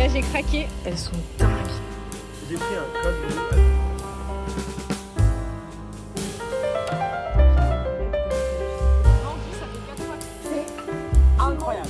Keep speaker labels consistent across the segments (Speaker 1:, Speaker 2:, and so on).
Speaker 1: là j'ai craqué. Elles sont dingues.
Speaker 2: J'ai pris un code.
Speaker 1: Incroyable.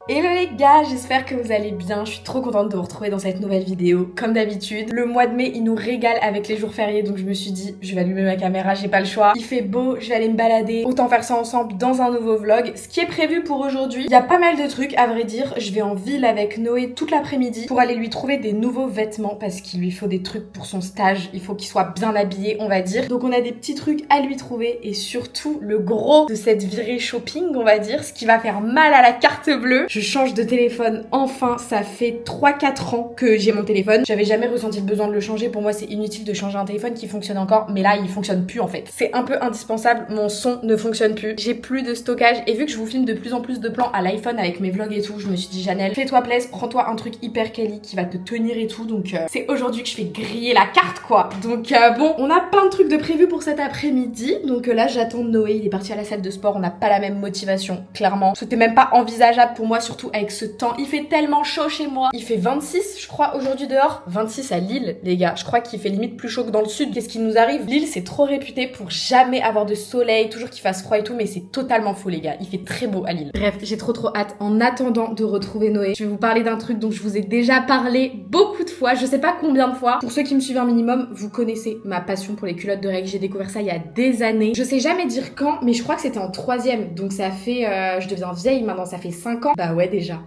Speaker 3: Hello les gars, j'espère que vous allez bien, je suis trop contente de vous retrouver dans cette nouvelle vidéo. Comme d'habitude, le mois de mai il nous régale avec les jours fériés, donc je me suis dit je vais allumer ma caméra, j'ai pas le choix. Il fait beau, je vais aller me balader, autant faire ça ensemble dans un nouveau vlog. Ce qui est prévu pour aujourd'hui, il y a pas mal de trucs à vrai dire. Je vais en ville avec Noé toute l'après-midi pour aller lui trouver des nouveaux vêtements parce qu'il lui faut des trucs pour son stage, il faut qu'il soit bien habillé on va dire. Donc on a des petits trucs à lui trouver et surtout le gros de cette virée shopping on va dire, ce qui va faire mal à la carte bleue. Je change de téléphone, enfin, ça fait 3-4 ans que j'ai mon téléphone. J'avais jamais ressenti le besoin de le changer, pour moi c'est inutile de changer un téléphone qui fonctionne encore, mais là il fonctionne plus en fait. C'est un peu indispensable, mon son ne fonctionne plus, j'ai plus de stockage et vu que je vous filme de plus en plus de plans à l'iPhone avec mes vlogs et tout, je me suis dit Janelle, fais-toi plaisir, prends-toi un truc hyper quali qui va te tenir et tout, donc c'est aujourd'hui que je fais griller la carte quoi. Donc bon, on a plein de trucs de prévu pour cet après-midi, donc là j'attends Noé, il est parti à la salle de sport, on n'a pas la même motivation, clairement. C'était même pas envisageable pour moi, surtout avec ce temps. Il fait tellement chaud chez moi. Il fait 26, je crois, aujourd'hui dehors. 26 à Lille, les gars. Je crois qu'il fait limite plus chaud que dans le sud. Qu'est-ce qui nous arrive? Lille, c'est trop réputé pour jamais avoir de soleil, toujours qu'il fasse froid et tout, mais c'est totalement faux, les gars. Il fait très beau à Lille. Bref, j'ai trop hâte. En attendant de retrouver Noé, je vais vous parler d'un truc dont je vous ai déjà parlé beaucoup de fois. Je sais pas combien de fois. Pour ceux qui me suivent un minimum, vous connaissez ma passion pour les culottes de règles. J'ai découvert ça il y a des années. Je sais jamais dire quand, mais je crois que c'était en 3e. Donc ça fait, je deviens vieille maintenant, ça fait 5 ans. Bah ouais, déjà.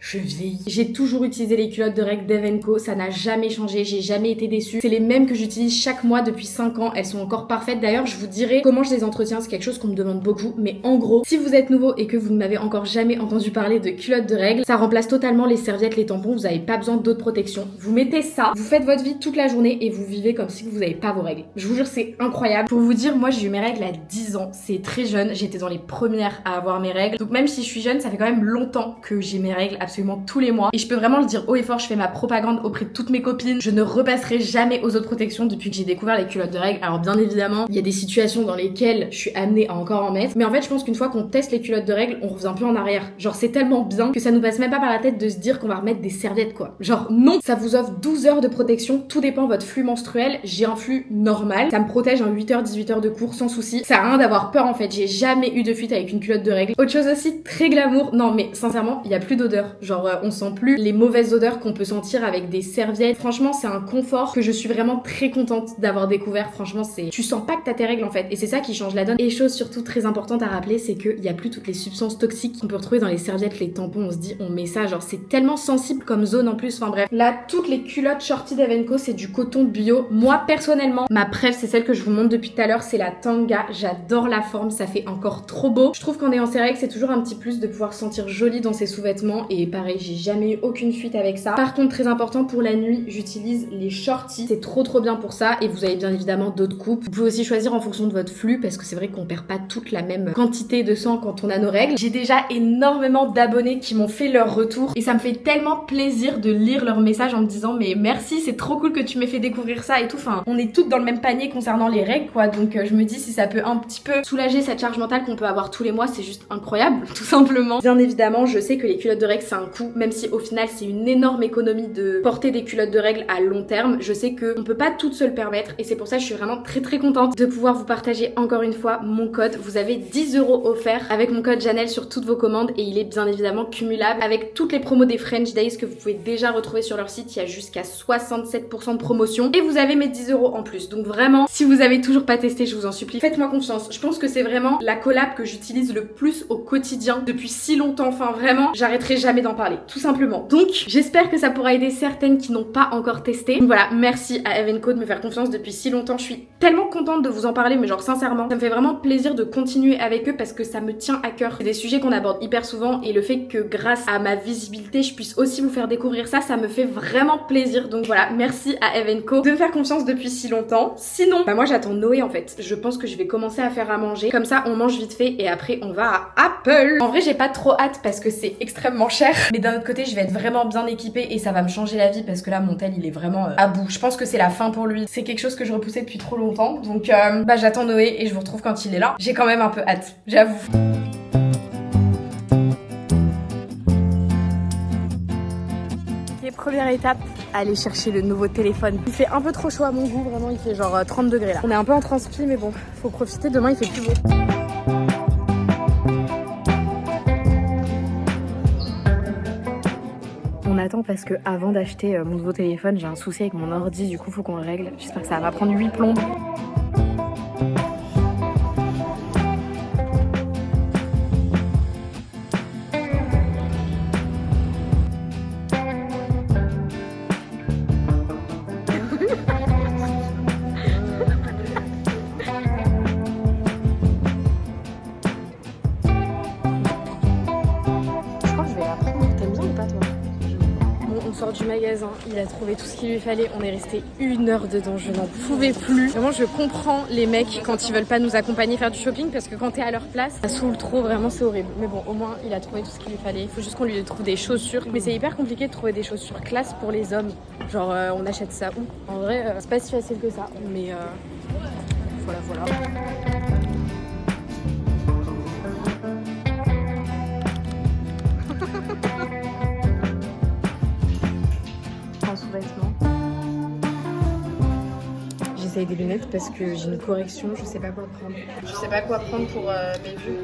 Speaker 3: Je vieillis. J'ai toujours utilisé les culottes de règles d'Eve & Co, ça n'a jamais changé, j'ai jamais été déçue. C'est les mêmes que j'utilise chaque mois depuis 5 ans, elles sont encore parfaites. D'ailleurs, je vous dirai comment je les entretiens, c'est quelque chose qu'on me demande beaucoup. Mais en gros, si vous êtes nouveau et que vous ne m'avez encore jamais entendu parler de culottes de règles, ça remplace totalement les serviettes, les tampons, vous n'avez pas besoin d'autres protections. Vous mettez ça, vous faites votre vie toute la journée et vous vivez comme si vous n'avez pas vos règles. Je vous jure, c'est incroyable. Pour vous dire, moi j'ai eu mes règles à 10 ans, c'est très jeune, j'étais dans les premières à avoir mes règles. Donc même si je suis jeune, ça fait quand même longtemps que j'ai mes règles absolument tous les mois. Et je peux vraiment le dire haut et fort, je fais ma propagande auprès de toutes mes copines. Je ne repasserai jamais aux autres protections depuis que j'ai découvert les culottes de règles. Alors bien évidemment, il y a des situations dans lesquelles je suis amenée à encore en mettre. Mais en fait, je pense qu'une fois qu'on teste les culottes de règles, on revient plus en arrière. Genre c'est tellement bien que ça nous passe même pas par la tête de se dire qu'on va remettre des serviettes quoi. Genre non, ça vous offre 12 heures de protection, tout dépend de votre flux menstruel. J'ai un flux normal, ça me protège en 8 heures, 18 heures de cours sans souci. Ça a rien d'avoir peur en fait, j'ai jamais eu de fuite avec une culotte de règles. Autre chose aussi, très glamour. Non mais sincèrement, il y a plus d'odeur. Genre on sent plus les mauvaises odeurs qu'on peut sentir avec des serviettes. Franchement, c'est un confort que je suis vraiment très contente d'avoir découvert. Franchement, tu sens pas que t'as tes règles en fait. Et c'est ça qui change la donne. Et chose surtout très importante à rappeler, c'est qu'il y a plus toutes les substances toxiques qu'on peut retrouver dans les serviettes, les tampons. On se dit, on met ça, genre c'est tellement sensible comme zone en plus. Enfin bref. Là, toutes les culottes shorty d'Eve & Co, c'est du coton bio. Moi, personnellement, ma préf, c'est celle que je vous montre depuis tout à l'heure, c'est la Tanga. J'adore la forme, ça fait encore trop beau. Je trouve qu'en ayant ses règles, c'est toujours un petit plus de pouvoir se sentir jolie dans ses sous-vêtements. Et pareil, j'ai jamais eu aucune fuite avec ça. Par contre, très important pour la nuit, j'utilise les shorties. C'est trop bien pour ça. Et vous avez bien évidemment d'autres coupes. Vous pouvez aussi choisir en fonction de votre flux parce que c'est vrai qu'on perd pas toute la même quantité de sang quand on a nos règles. J'ai déjà énormément d'abonnés qui m'ont fait leur retour et ça me fait tellement plaisir de lire leurs messages en me disant mais merci, c'est trop cool que tu m'aies fait découvrir ça et tout. Enfin, on est toutes dans le même panier concernant les règles quoi. Donc je me dis si ça peut un petit peu soulager cette charge mentale qu'on peut avoir tous les mois, c'est juste incroyable, tout simplement. Bien évidemment, je sais que les culottes de règles c'est un coût, même si au final c'est une énorme économie de porter des culottes de règles à long terme. Je sais qu'on peut pas toutes se le permettre et c'est pour ça que je suis vraiment très contente de pouvoir vous partager encore une fois mon code. Vous avez 10 € offerts avec mon code Janelle sur toutes vos commandes et il est bien évidemment cumulable avec toutes les promos des French Days que vous pouvez déjà retrouver sur leur site. Il y a jusqu'à 67% de promotion et vous avez mes 10 € en plus. Donc vraiment, si vous avez toujours pas testé, je vous en supplie, faites-moi confiance. Je pense que c'est vraiment la collab que j'utilise le plus au quotidien depuis si longtemps. Enfin vraiment, j'arrêterai jamais d'en parler, tout simplement. Donc j'espère que ça pourra aider certaines qui n'ont pas encore testé. Donc voilà, merci à Eve & Co de me faire confiance depuis si longtemps. Je suis tellement contente de vous en parler, mais genre sincèrement, ça me fait vraiment plaisir de continuer avec eux parce que ça me tient à cœur. C'est des sujets qu'on aborde hyper souvent et le fait que grâce à ma visibilité, je puisse aussi vous faire découvrir ça, ça me fait vraiment plaisir. Donc voilà, merci à Eve & Co de me faire confiance depuis si longtemps. Sinon, bah moi j'attends Noé en fait. Je pense que je vais commencer à faire à manger. Comme ça, on mange vite fait et après on va à Apple. En vrai, j'ai pas trop hâte parce que c'est extrêmement cher. Mais d'un autre côté, je vais être vraiment bien équipée et ça va me changer la vie parce que là, mon tel, il est vraiment à bout. Je pense que c'est la fin pour lui. C'est quelque chose que je repoussais depuis trop longtemps. Donc, bah j'attends Noé et je vous retrouve quand il est là. J'ai quand même un peu hâte, j'avoue. Ok, première étape, aller chercher le nouveau téléphone. Il fait un peu trop chaud à mon goût, vraiment, il fait genre 30 degrés là. On est un peu en transpi, mais bon, faut profiter, demain il fait plus beau. On attend parce que avant d'acheter mon nouveau téléphone, j'ai un souci avec mon ordi, du coup faut qu'on le règle. J'espère que ça va prendre 8 plombes. On sort du magasin, il a trouvé tout ce qu'il lui fallait, on est resté 1 heure dedans, je n'en pouvais plus. Vraiment je comprends les mecs quand ils veulent pas nous accompagner faire du shopping parce que quand t'es à leur place, ça saoule trop, vraiment c'est horrible. Mais bon, au moins il a trouvé tout ce qu'il lui fallait, il faut juste qu'on lui trouve des chaussures. Mais c'est hyper compliqué de trouver des chaussures classe pour les hommes. Genre on achète ça où? En vrai c'est pas si facile que ça, mais voilà. J'essaye des lunettes parce que j'ai une correction, je sais pas quoi prendre. Je sais pas quoi prendre pour mes vues.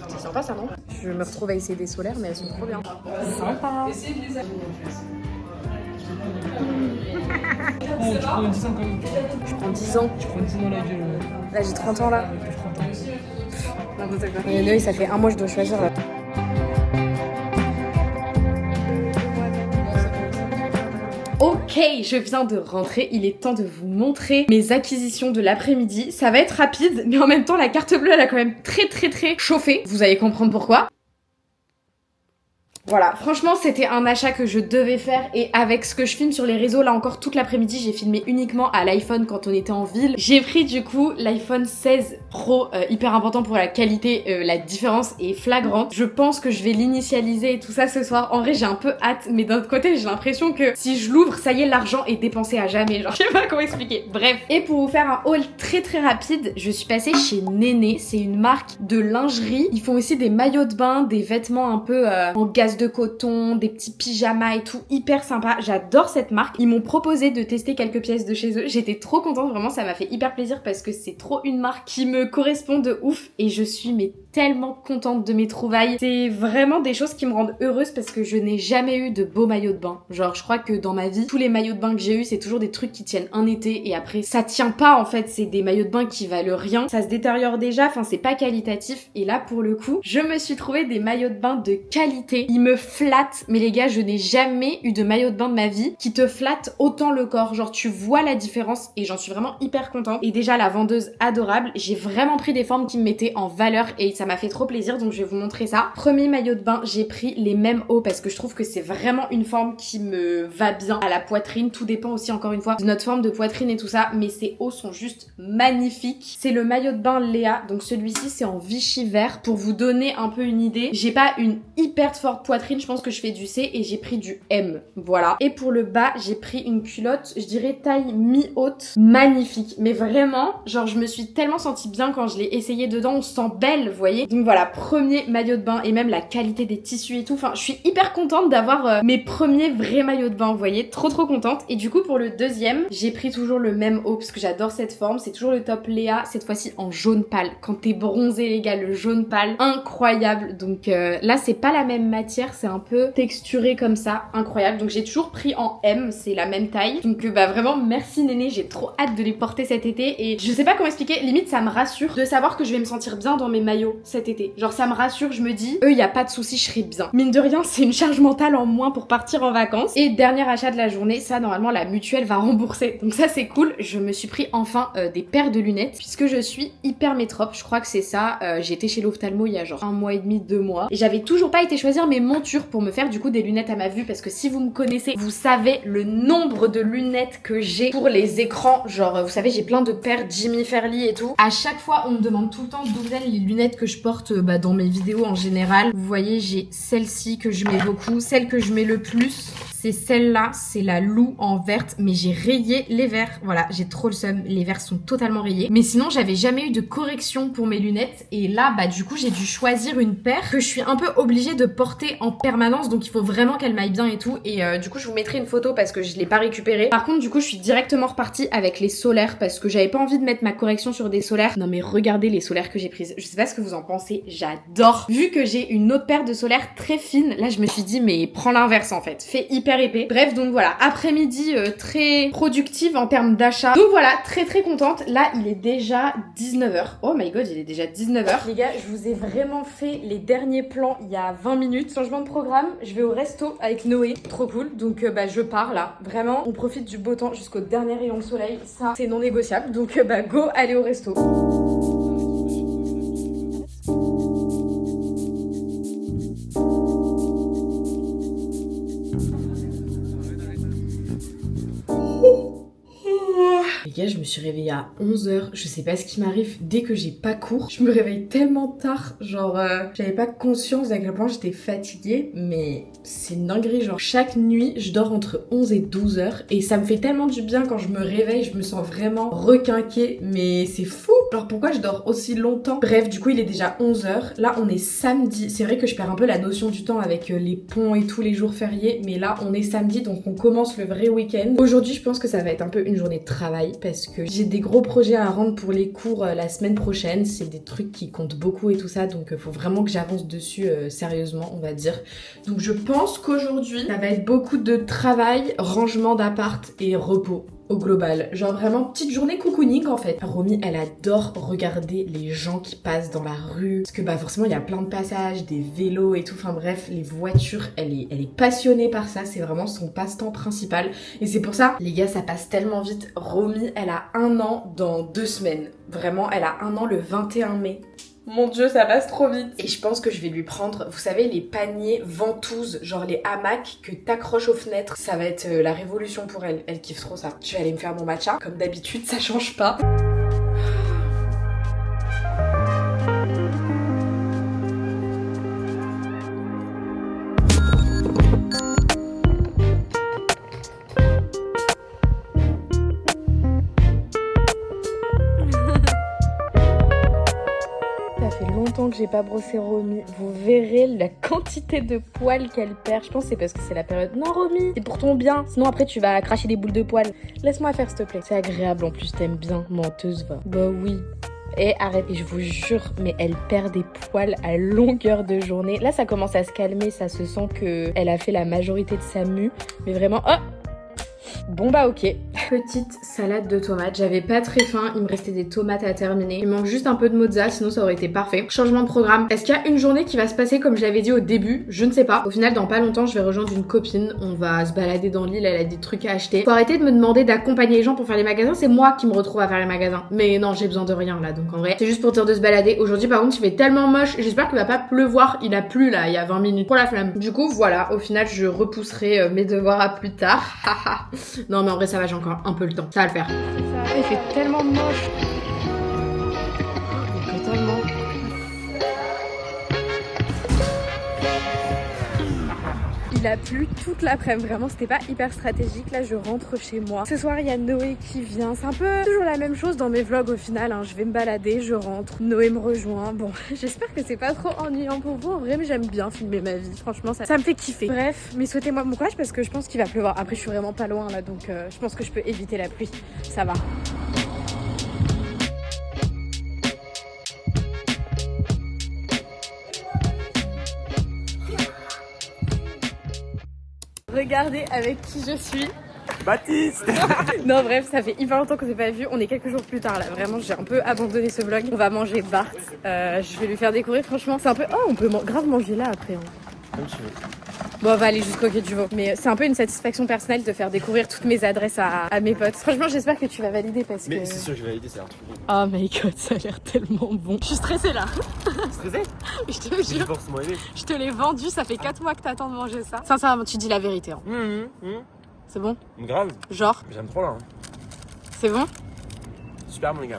Speaker 3: C'est sympa ça, non? Je me retrouve à essayer des solaires, mais elles sont trop bien. Sympa.
Speaker 2: Tu prends 10 ans quand même.
Speaker 3: Je prends 10 ans.
Speaker 2: Tu prends 10 ans la gueule.
Speaker 3: Là j'ai 30 ans là.
Speaker 2: 30 ans.
Speaker 3: N'importe quoi. Et ça fait 1 mois je dois choisir là. Ok, je viens de rentrer, il est temps de vous montrer mes acquisitions de l'après-midi. Ça va être rapide, mais en même temps la carte bleue elle a quand même très chauffé. Vous allez comprendre pourquoi. Voilà, franchement c'était un achat que je devais faire et avec ce que je filme sur les réseaux, là encore toute l'après-midi j'ai filmé uniquement à l'iPhone quand on était en ville. J'ai pris du coup l'iPhone 16 Pro, hyper important pour la qualité, la différence est flagrante. Je pense que je vais l'initialiser et tout ça ce soir. En vrai j'ai un peu hâte, mais d'un autre côté j'ai l'impression que si je l'ouvre, ça y est l'argent est dépensé à jamais, genre je sais pas comment expliquer. Bref, et pour vous faire un haul très rapide, je suis passée chez Néné, c'est une marque de lingerie. Ils font aussi des maillots de bain, des vêtements un peu en gaze de coton, des petits pyjamas et tout, hyper sympa. J'adore cette marque. Ils m'ont proposé de tester quelques pièces de chez eux. J'étais trop contente, vraiment ça m'a fait hyper plaisir parce que c'est trop une marque qui me correspond de ouf et je suis mais tellement contente de mes trouvailles. C'est vraiment des choses qui me rendent heureuse parce que je n'ai jamais eu de beaux maillots de bain. Genre je crois que dans ma vie, tous les maillots de bain que j'ai eu, c'est toujours des trucs qui tiennent un été et après ça tient pas en fait. C'est des maillots de bain qui valent rien. Ça se détériore déjà, enfin c'est pas qualitatif. Et là pour le coup, je me suis trouvé des maillots de bain de qualité. Ils me flattent, mais les gars, je n'ai jamais eu de maillot de bain de ma vie qui te flatte autant le corps. Genre tu vois la différence et j'en suis vraiment hyper contente. Et déjà la vendeuse adorable, j'ai vraiment pris des formes qui me mettaient en valeur et ça m'a fait trop plaisir donc je vais vous montrer ça. Premier maillot de bain, j'ai pris les mêmes hauts parce que je trouve que c'est vraiment une forme qui me va bien à la poitrine. Tout dépend aussi encore une fois de notre forme de poitrine et tout ça, mais ces hauts sont juste magnifiques. C'est le maillot de bain Léa, donc celui-ci c'est en Vichy vert pour vous donner un peu une idée. J'ai pas une hyper forte poitrine, je pense que je fais du C et j'ai pris du M, voilà. Et pour le bas, j'ai pris une culotte, je dirais taille mi-haute, magnifique, mais vraiment, genre je me suis tellement sentie bien quand je l'ai essayé dedans, on se sent belle, vous voyez. Donc voilà, premier maillot de bain et même la qualité des tissus et tout, enfin je suis hyper contente d'avoir mes premiers vrais maillots de bain, vous voyez, trop contente. Et du coup pour le deuxième, j'ai pris toujours le même haut parce que j'adore cette forme, c'est toujours le top Léa, cette fois-ci en jaune pâle. Quand t'es bronzé les gars, le jaune pâle, incroyable. Donc là c'est pas la même matière, c'est un peu texturé comme ça, incroyable. Donc j'ai toujours pris en M, c'est la même taille. Donc bah vraiment merci Néné, j'ai trop hâte de les porter cet été et je sais pas comment expliquer, limite ça me rassure de savoir que je vais me sentir bien dans mes maillots cet été. Genre ça me rassure, je me dis, y a pas de souci, je serai bien. Mine de rien, c'est une charge mentale en moins pour partir en vacances. Et dernier achat de la journée, ça normalement la mutuelle va rembourser. Donc ça c'est cool, je me suis pris enfin des paires de lunettes puisque je suis hyper métrope, je crois que c'est ça. J'ai été chez l'ophtalmo il y a genre 1 mois et demi, 2 mois. Et j'avais toujours pas été choisir mes montures pour me faire du coup des lunettes à ma vue parce que si vous me connaissez, vous savez le nombre de lunettes que j'ai pour les écrans. Genre vous savez, j'ai plein de paires Jimmy Fairly et tout. À chaque fois, on me demande tout le temps d'où viennent les lunettes que je porte dans mes vidéos en général. Vous voyez, j'ai celle-ci que je mets beaucoup. Celle que je mets le plus, c'est celle-là, c'est la Lou en verte, mais j'ai rayé les verts. Voilà, j'ai trop le seum, les verts sont totalement rayés. Mais sinon, j'avais jamais eu de correction pour mes lunettes. Et là, bah du coup, j'ai dû choisir une paire que je suis un peu obligée de porter en permanence. Donc il faut vraiment qu'elle m'aille bien et tout. Et du coup, je vous mettrai une photo parce que je l'ai pas récupérée. Par contre, du coup, je suis directement repartie avec les solaires parce que j'avais pas envie de mettre ma correction sur des solaires. Non mais regardez les solaires que j'ai prises. Je sais pas ce que vous en pensez, j'adore. Vu que j'ai une autre paire de solaires très fine, là je me suis dit mais prends l'inverse en fait. Fait hyper épais. Bref, donc voilà, après-midi très productive en termes d'achat. Donc voilà, très contente. Là, il est déjà 19h. Oh my god, il est déjà 19h. Les gars, je vous ai vraiment fait les derniers plans il y a 20 minutes. Changement de programme, je vais au resto avec Noé. Trop cool. Donc bah je pars là. Vraiment, on profite du beau temps jusqu'au dernier rayon de soleil. Ça, c'est non négociable. Donc bah go, aller au resto. Les gars, je me suis réveillée à 11h, je sais pas ce qui m'arrive, dès que j'ai pas cours, je me réveille tellement tard, genre j'avais pas conscience d'à quel point j'étais fatiguée, mais c'est une dinguerie, genre chaque nuit je dors entre 11 et 12 heures et ça me fait tellement du bien quand je me réveille, je me sens vraiment requinquée, mais c'est fou, genre pourquoi je dors aussi longtemps? Bref, du coup il est déjà 11h, là on est samedi, c'est vrai que je perds un peu la notion du temps avec les ponts et tous les jours fériés, mais là on est samedi donc on commence le vrai week-end. Aujourd'hui je pense que ça va être un peu une journée de travail parce que j'ai des gros projets à rendre pour les cours la semaine prochaine, c'est des trucs qui comptent beaucoup et tout ça, donc faut vraiment que j'avance dessus sérieusement on va dire. Donc je pense qu'aujourd'hui ça va être beaucoup de travail, rangement d'appart et repos au global. Genre vraiment petite journée cocooning en fait. Romy elle adore regarder les gens qui passent dans la rue. Parce que bah forcément il y a plein de passages, des vélos et tout. Enfin bref, les voitures, elle est passionnée par ça. C'est vraiment son passe-temps principal. Et c'est pour ça, les gars, ça passe tellement vite. Romy, elle a 1 an dans 2 semaines. Vraiment, elle a 1 an le 21 mai. Mon dieu, ça passe trop vite. Et je pense que je vais lui prendre, vous savez, les paniers ventouses, genre les hamacs que t'accroches aux fenêtres. Ça va être la révolution pour elle. Elle kiffe trop ça. Je vais aller me faire mon matcha. Comme d'habitude, ça change pas. Que j'ai pas brossé Romy, vous verrez la quantité de poils qu'elle perd. Je pense que c'est parce que c'est la période. Non Romy, c'est pour ton bien, sinon après tu vas cracher des boules de poils. Laisse-moi faire s'il te plaît. C'est agréable en plus, t'aimes bien, menteuse va. Bah oui. Et arrête, et je vous jure, mais elle perd des poils à longueur de journée. Là ça commence à se calmer, ça se sent que elle a fait la majorité de sa mue. Mais vraiment, oh! Bon bah ok. Petite salade de tomates, j'avais pas très faim, il me restait des tomates à terminer. Il manque juste un peu de mozza, sinon ça aurait été parfait. Changement de programme. Est-ce qu'il y a une journée qui va se passer comme je l'avais dit au début? Je ne sais pas. Au final, dans pas longtemps, je vais rejoindre une copine. On va se balader dans l'île, elle a des trucs à acheter. Faut arrêter de me demander d'accompagner les gens pour faire les magasins, c'est moi qui me retrouve à faire les magasins. Mais non, j'ai besoin de rien là, donc en vrai, c'est juste pour dire de se balader. Aujourd'hui par contre, il fait tellement moche, j'espère qu'il va pas pleuvoir. Il a plu là, il y a 20 minutes. Pour la flamme. Du coup, voilà, au final, je repousserai mes devoirs à plus tard. Non mais en vrai, ça va, j'ai encore un peu le temps. Ça va le faire. Ça, il fait tellement moche. Totalement. Il a plu toute l'après-midi, vraiment c'était pas hyper stratégique. Là je rentre chez moi. Ce soir il y a Noé qui vient. C'est un peu toujours la même chose dans mes vlogs au final, hein. Je vais me balader, je rentre, Noé me rejoint. Bon, j'espère que c'est pas trop ennuyant pour vous en vrai, mais j'aime bien filmer ma vie. Franchement ça me fait kiffer. Bref, mais souhaitez-moi bon courage parce que je pense qu'il va pleuvoir. Après je suis vraiment pas loin là, donc je pense que je peux éviter la pluie. Ça va. Regardez avec qui je suis.
Speaker 4: Baptiste.
Speaker 3: Non bref, ça fait hyper longtemps qu'on s'est pas vu. On est quelques jours plus tard là. Vraiment, j'ai un peu abandonné ce vlog. On va manger Bart. Je vais lui faire découvrir. Franchement, c'est un peu. Oh, on peut grave manger là après. Hein.
Speaker 4: Comme tu veux.
Speaker 3: Bon, on va aller jusqu'au Quai du Veau. Mais c'est un peu une satisfaction personnelle de faire découvrir toutes mes adresses à mes potes. Franchement, j'espère que tu vas valider parce que.
Speaker 4: Mais c'est sûr que je vais valider, c'est un truc.
Speaker 3: Oh my god, ça a l'air tellement bon. Je suis stressée là.
Speaker 4: Stressé?
Speaker 3: Je te jure. Je te l'ai vendu. Ça fait 4 mois que t'attends de manger ça. Sincèrement, tu dis la vérité. Hein. C'est bon?
Speaker 4: Grave.
Speaker 3: Genre?
Speaker 4: J'aime trop là. Hein.
Speaker 3: C'est bon?
Speaker 4: Super mon gars.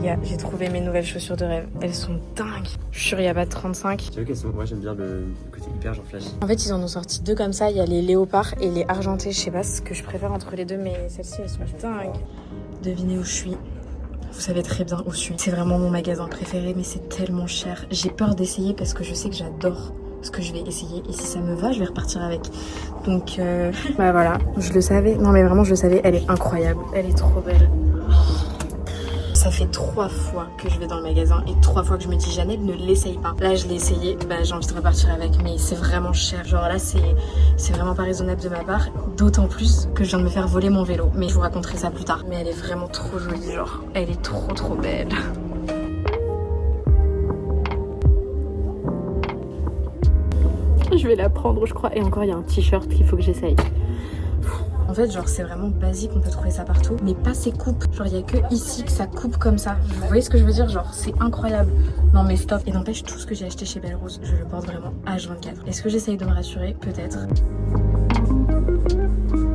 Speaker 3: gars, j'ai trouvé mes nouvelles chaussures de rêve. Elles sont dingues. Je suis sûre il y a pas de 35.
Speaker 4: J'avoue qu'elles sont. Moi j'aime bien le côté hyper genre flashy.
Speaker 3: En fait, ils en ont sorti deux comme ça. Il y a les léopards et les argentés. Je sais pas ce que je préfère entre les deux, mais celles-ci, elles sont dingues. Devinez où je suis. Vous savez très bien où je suis. C'est vraiment mon magasin préféré, mais c'est tellement cher. J'ai peur d'essayer parce que je sais que j'adore ce que je vais essayer. Et si ça me va, je vais repartir avec. Donc, bah voilà. Je le savais. Non, mais vraiment, je le savais. Elle est incroyable. Elle est trop belle. Ça fait 3 fois que je vais dans le magasin et 3 fois que je me dis Janelle ne l'essaye pas. Là je l'ai essayé, bah j'ai envie de repartir avec, mais c'est vraiment cher. Genre là c'est vraiment pas raisonnable de ma part, d'autant plus que je viens de me faire voler mon vélo. Mais je vous raconterai ça plus tard. Mais elle est vraiment trop jolie, genre elle est trop belle. Je vais la prendre je crois. Et encore il y a un t-shirt qu'il faut que j'essaye. En fait, genre, c'est vraiment basique, on peut trouver ça partout, mais pas ces coupes. Genre, il y a que ici que ça coupe comme ça. Vous voyez ce que je veux dire? Genre, c'est incroyable. Non, mais stop. Et n'empêche, tout ce que j'ai acheté chez Belle Rose, je le porte vraiment H24. Est-ce que j'essaye de me rassurer? Peut-être.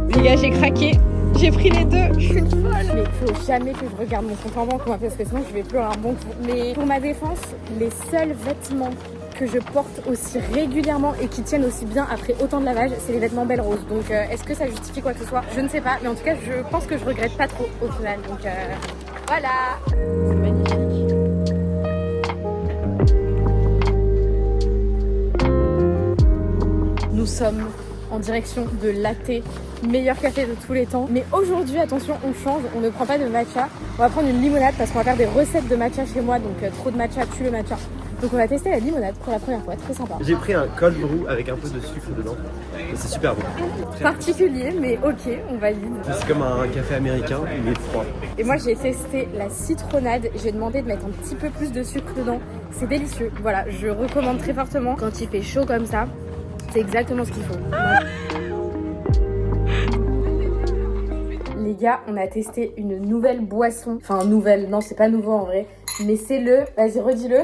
Speaker 3: Les gars, j'ai craqué. J'ai pris les deux. Je suis une folle. Mais il faut jamais que je regarde mon compte en banque, parce que sinon, je vais pleurer un bon coup. Mais pour ma défense, les seuls vêtements que je porte aussi régulièrement et qui tiennent aussi bien après autant de lavage, c'est les vêtements Belle Rose. Donc est-ce que ça justifie quoi que ce soit? Je ne sais pas, mais en tout cas je pense que je regrette pas trop au final. Donc voilà. C'est magnifique. Nous sommes en direction de Latte, meilleur café de tous les temps. Mais aujourd'hui, attention, on change, on ne prend pas de matcha. On va prendre une limonade parce qu'on va faire des recettes de matcha chez moi. Donc trop de matcha tue le matcha. Donc on va tester la limonade pour la première fois, très sympa.
Speaker 4: J'ai pris un cold brew avec un peu de sucre dedans. Et c'est super bon.
Speaker 3: Particulier, mais ok, on valide.
Speaker 4: C'est comme un café américain, il est froid.
Speaker 3: Et moi j'ai testé la citronnade, j'ai demandé de mettre un petit peu plus de sucre dedans. C'est délicieux, voilà, je recommande très fortement. Quand il fait chaud comme ça, c'est exactement ce qu'il faut. Les gars, on a testé une nouvelle boisson. Enfin nouvelle, non c'est pas nouveau en vrai. Mais c'est le, vas-y redis-le.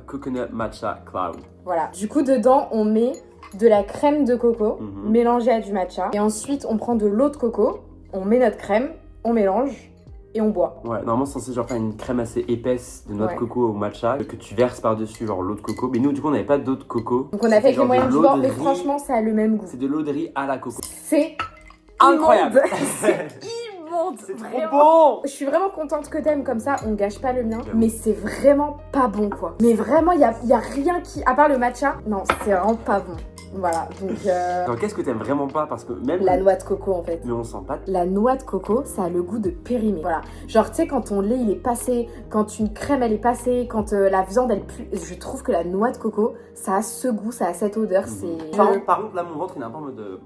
Speaker 4: Coconut matcha cloud.
Speaker 3: Voilà, du coup dedans on met de la crème de coco mélangée à du matcha. Et ensuite on prend de l'eau de coco, on met notre crème, on mélange et on boit.
Speaker 4: Ouais, normalement c'est censé genre faire une crème assez épaisse de noix de coco au matcha que tu verses par-dessus genre l'eau de coco. Mais nous du coup on n'avait pas d'eau de coco.
Speaker 3: Donc on a fait avec les moyens du bord, mais franchement ça a le même goût.
Speaker 4: C'est de l'eau de riz à la coco.
Speaker 3: C'est
Speaker 4: incroyable.
Speaker 3: C'est
Speaker 4: trop bon.
Speaker 3: Je suis vraiment contente que t'aimes, comme ça on gâche pas le mien. Mais c'est vraiment pas bon quoi. Mais vraiment y a rien qui, à part le matcha, non c'est vraiment pas bon. Voilà, donc
Speaker 4: Alors qu'est-ce que t'aimes vraiment pas? Parce que même
Speaker 3: la noix de coco en fait.
Speaker 4: Mais on sent pas.
Speaker 3: La noix de coco, ça a le goût de périmé. Voilà. Genre tu sais quand ton lait il est passé, quand une crème elle est passée, quand la viande elle pue, je trouve que la noix de coco, ça a ce goût, ça a cette odeur, c'est...
Speaker 4: Par contre là mon ventre il est un peu en mode...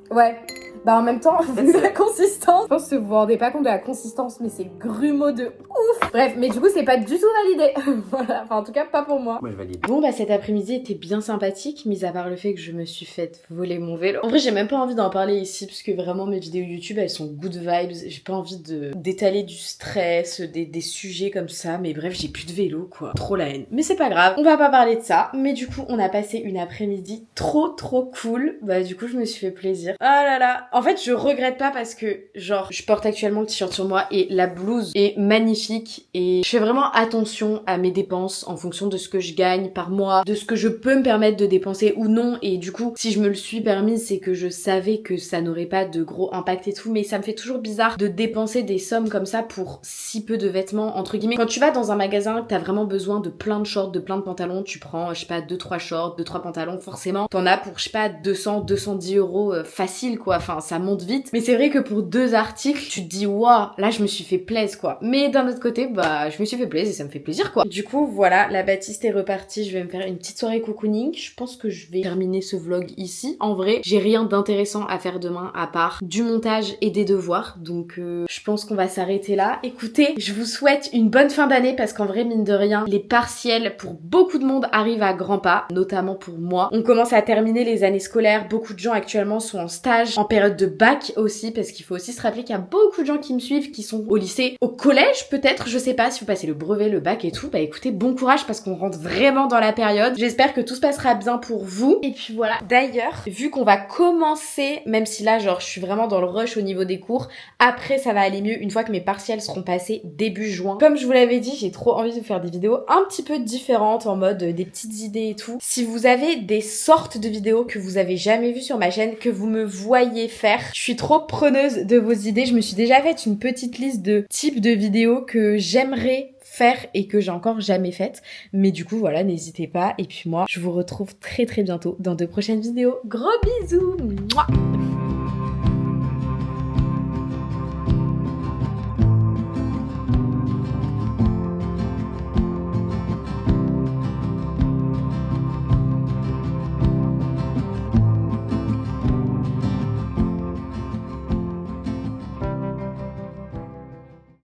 Speaker 3: Ouais. Bah en même temps, vu la consistance, je pense que vous vous rendez pas compte de la consistance, mais c'est grumeau de ouf. Bref, mais du coup c'est pas du tout validé. Voilà, enfin en tout cas pas pour moi.
Speaker 4: Moi je valide.
Speaker 3: Bon bah cet après-midi était bien sympathique, mis à part le fait que je me suis fait voler mon vélo. En vrai j'ai même pas envie d'en parler ici, parce que vraiment mes vidéos YouTube elles sont good vibes. J'ai pas envie d'étaler du stress, des sujets comme ça, mais bref j'ai plus de vélo quoi. Trop la haine. Mais c'est pas grave, on va pas parler de ça. Mais du coup on a passé une après-midi trop cool. Bah du coup je me suis fait plaisir. Ah là là. En fait, je regrette pas parce que, genre, je porte actuellement le t-shirt sur moi et la blouse est magnifique et je fais vraiment attention à mes dépenses en fonction de ce que je gagne par mois, de ce que je peux me permettre de dépenser ou non. Et du coup, si je me le suis permise, c'est que je savais que ça n'aurait pas de gros impact et tout, mais ça me fait toujours bizarre de dépenser des sommes comme ça pour si peu de vêtements, entre guillemets. Quand tu vas dans un magasin, t'as vraiment besoin de plein de shorts, de plein de pantalons, tu prends, je sais pas, 2-3 shorts, 2-3 pantalons, forcément, t'en as pour, je sais pas, 200-210 euros facile, quoi. Enfin, ça monte vite. Mais c'est vrai que pour 2 articles, tu te dis, waouh, là, je me suis fait plaisir, quoi. Mais d'un autre côté, bah, je me suis fait plaisir et ça me fait plaisir, quoi. Du coup, voilà, la Baptiste est repartie. Je vais me faire une petite soirée cocooning. Je pense que je vais terminer ce vlog ici. En vrai, j'ai rien d'intéressant à faire demain à part du montage et des devoirs. Donc, je pense qu'on va s'arrêter là. Écoutez, je vous souhaite une bonne fin d'année parce qu'en vrai, mine de rien, les partiels pour beaucoup de monde arrivent à grands pas, notamment pour moi. On commence à terminer les années scolaires. Beaucoup de gens actuellement sont en stage, en période période de bac aussi, parce qu'il faut aussi se rappeler qu'il y a beaucoup de gens qui me suivent, qui sont au lycée, au collège peut-être, je sais pas, si vous passez le brevet, le bac et tout, bah écoutez, bon courage parce qu'on rentre vraiment dans la période. J'espère que tout se passera bien pour vous. Et puis voilà. D'ailleurs, vu qu'on va commencer, même si là genre je suis vraiment dans le rush au niveau des cours, après ça va aller mieux une fois que mes partiels seront passés début juin. Comme je vous l'avais dit, j'ai trop envie de vous faire des vidéos un petit peu différentes en mode des petites idées et tout. Si vous avez des sortes de vidéos que vous avez jamais vues sur ma chaîne, que vous me voyez faire, je suis trop preneuse de vos idées. Je me suis déjà fait une petite liste de types de vidéos que j'aimerais faire et que j'ai encore jamais faites. Mais du coup voilà, n'hésitez pas. Et puis moi, je vous retrouve très très bientôt dans de prochaines vidéos. Gros bisous. Mouah.